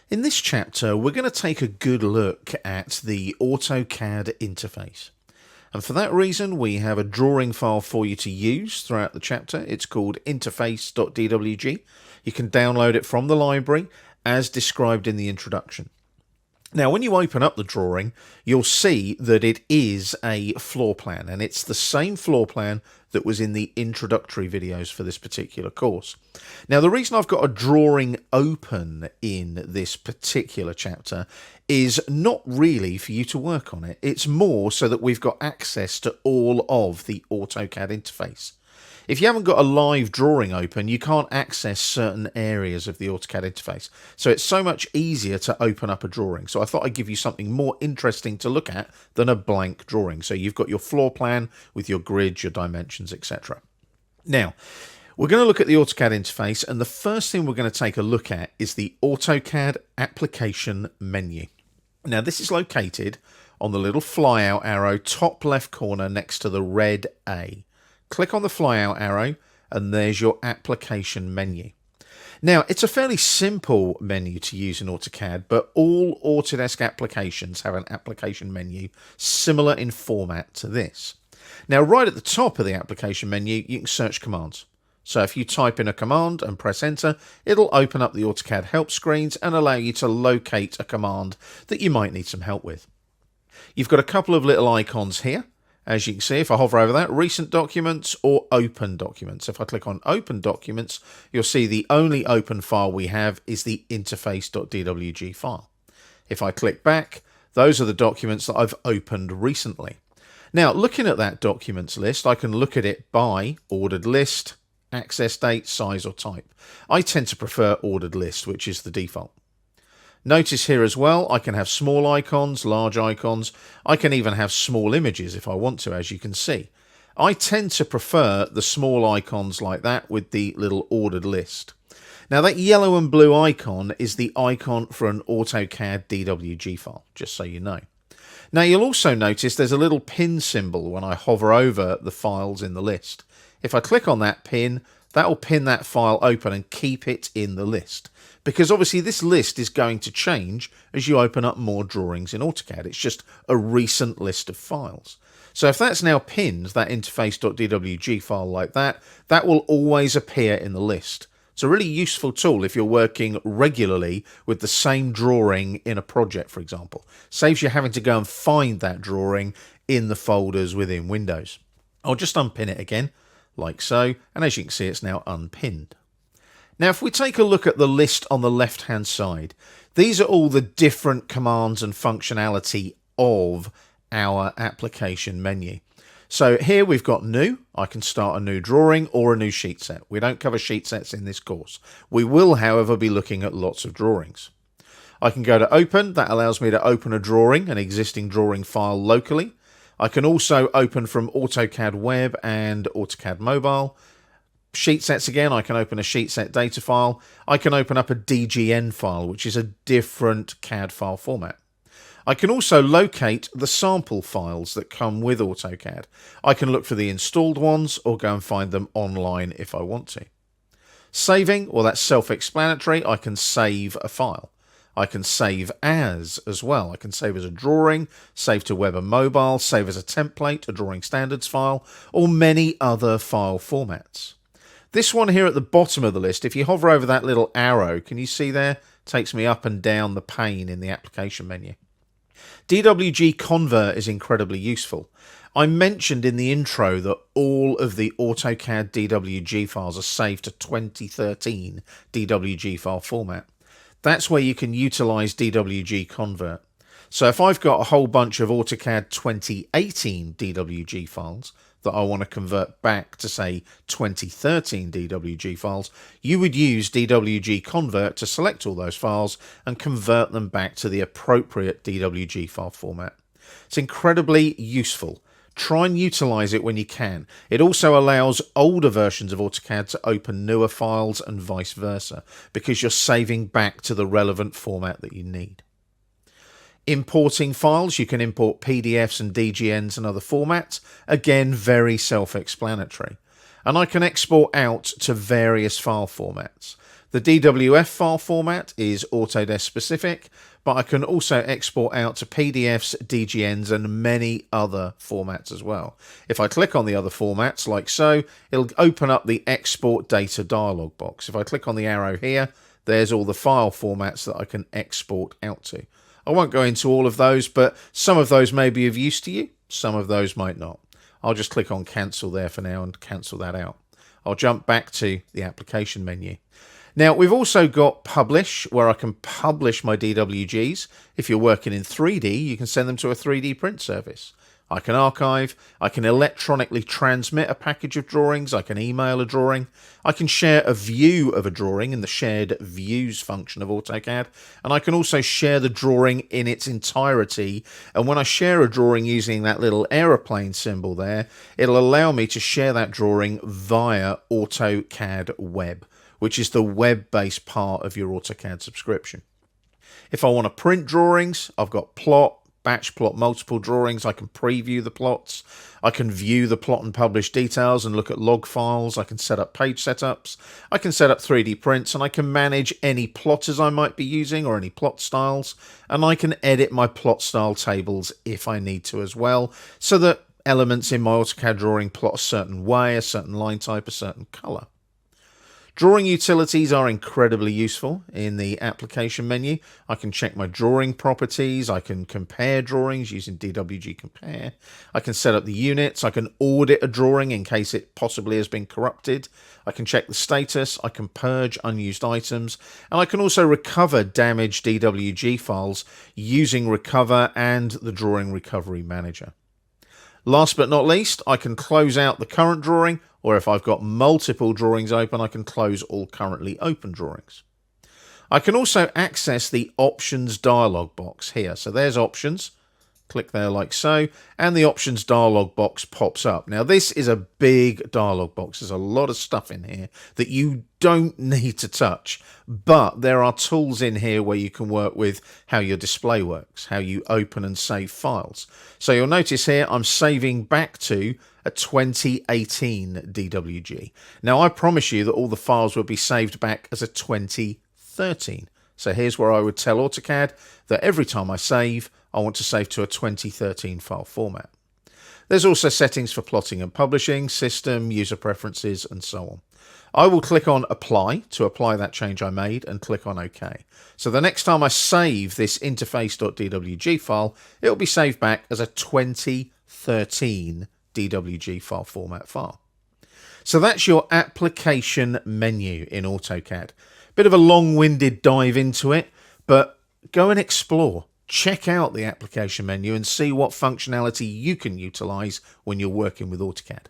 In this chapter, we're going to take a good look at the AutoCAD interface. And for that reason, we have a drawing file for you to use throughout the chapter. It's called interface.dwg. You can download it from the library as described in the introduction. Now, when you open up the drawing, you'll see that it is a floor plan, and it's the same floor plan that was in the introductory videos for this particular course. Now, the reason I've got a drawing open in this particular chapter is not really for you to work on it. It's more so that we've got access to all of the AutoCAD interface. If you haven't got a live drawing open, you can't access certain areas of the AutoCAD interface. So it's so much easier to open up a drawing. So I thought I'd give you something more interesting to look at than a blank drawing. So you've got your floor plan with your grids, your dimensions, etc. Now, we're going to look at the AutoCAD interface, and the first thing we're going to take a look at is the AutoCAD application menu. Now, this is located on the little flyout arrow top left corner next to the red A. Click on the flyout arrow and there's your application menu. Now, it's a fairly simple menu to use in AutoCAD, but all Autodesk applications have an application menu similar in format to this. Now, right at the top of the application menu, you can search commands. So if you type in a command and press enter, it'll open up the AutoCAD help screens and allow you to locate a command that you might need some help with. You've got a couple of little icons here. As you can see, if I hover over that, recent documents or open documents. If I click on open documents, you'll see the only open file we have is the interface.dwg file. If I click back, those are the documents that I've opened recently. Now, looking at that documents list, I can look at it by ordered list, access date, size or type. I tend to prefer ordered list, which is the default. Notice here as well, I can have small icons, large icons. I can even have small images if I want to, as you can see. I tend to prefer the small icons like that with the little ordered list. Now, that yellow and blue icon is the icon for an AutoCAD DWG file, just so you know. Now, you'll also notice there's a little pin symbol when I hover over the files in the list. If I click on that pin, that will pin that file open and keep it in the list. Because obviously this list is going to change as you open up more drawings in AutoCAD. It's just a recent list of files. So if that's now pinned, that interface.dwg file like that, that will always appear in the list. It's a really useful tool if you're working regularly with the same drawing in a project, for example. Saves you having to go and find that drawing in the folders within Windows. I'll just unpin it again, like so, and as you can see, it's now unpinned. Now, if we take a look at the list on the left-hand side, these are all the different commands and functionality of our application menu. So here we've got new. I can start a new drawing or a new sheet set. We don't cover sheet sets in this course. We will, however, be looking at lots of drawings. I can go to open. That allows me to open a drawing, an existing drawing file locally. I can also open from AutoCAD Web and AutoCAD Mobile. Sheet sets again, I can open a sheet set data file. I can open up a DGN file, which is a different CAD file format. I can also locate the sample files that come with AutoCAD. I can look for the installed ones or go and find them online if I want to. Saving, well, that's self-explanatory. I can save a file. I can save as well. I can save as a drawing, save to web and mobile, save as a template, a drawing standards file, or many other file formats. This one here at the bottom of the list, if you hover over that little arrow, can you see there? Takes me up and down the pane in the application menu. DWG Convert is incredibly useful. I mentioned in the intro that all of the AutoCAD DWG files are saved to 2013 DWG file format. That's where you can utilize DWG Convert. So if I've got a whole bunch of AutoCAD 2018 DWG files that I want to convert back to, say, 2013 DWG files, you would use DWG Convert to select all those files and convert them back to the appropriate DWG file format. It's incredibly useful. Try and utilize it when you can. It also allows older versions of AutoCAD to open newer files and vice versa, because you're saving back to the relevant format that you need. Importing files, you can import PDFs and DGNs and other formats. Again, very self-explanatory. And I can export out to various file formats. The DWF file format is Autodesk specific, but I can also export out to PDFs, DGNs, and many other formats as well. If I click on the other formats, like so, it'll open up the Export Data dialog box. If I click on the arrow here, there's all the file formats that I can export out to. I won't go into all of those, but some of those may be of use to you, some of those might not. I'll just click on cancel there for now and cancel that out. I'll jump back to the application menu. Now, we've also got Publish, where I can publish my DWGs. If you're working in 3D, you can send them to a 3D print service. I can archive, I can electronically transmit a package of drawings, I can email a drawing, I can share a view of a drawing in the Shared Views function of AutoCAD, and I can also share the drawing in its entirety. And when I share a drawing using that little aeroplane symbol there, it'll allow me to share that drawing via AutoCAD Web, which is the web-based part of your AutoCAD subscription. If I want to print drawings, I've got plot, batch plot, multiple drawings. I can preview the plots. I can view the plot and publish details and look at log files. I can set up page setups. I can set up 3D prints, and I can manage any plotters I might be using or any plot styles. And I can edit my plot style tables if I need to as well, so that elements in my AutoCAD drawing plot a certain way, a certain line type, a certain color. Drawing utilities are incredibly useful in the application menu. I can check my drawing properties. I can compare drawings using DWG Compare. I can set up the units. I can audit a drawing in case it possibly has been corrupted. I can check the status. I can purge unused items. And I can also recover damaged DWG files using Recover and the Drawing Recovery Manager. Last but not least, I can close out the current drawing, or if I've got multiple drawings open, I can close all currently open drawings. I can also access the Options dialog box here. So there's Options. Click there like so, and the Options dialog box pops up. Now, this is a big dialog box. There's a lot of stuff in here that you don't need to touch, but there are tools in here where you can work with how your display works, how you open and save files. So you'll notice here I'm saving back to a 2018 DWG. Now, I promise you that all the files will be saved back as a 2013. So here's where I would tell AutoCAD that every time I save, I want to save to a 2013 file format. There's also settings for plotting and publishing, system, user preferences, and so on. I will click on Apply to apply that change I made and click on OK. So the next time I save this interface.dwg file, it will be saved back as a 2013 DWG file format file. So that's your application menu in AutoCAD. Bit of a long-winded dive into it, but go and explore. Check out the application menu and see what functionality you can utilize when you're working with AutoCAD.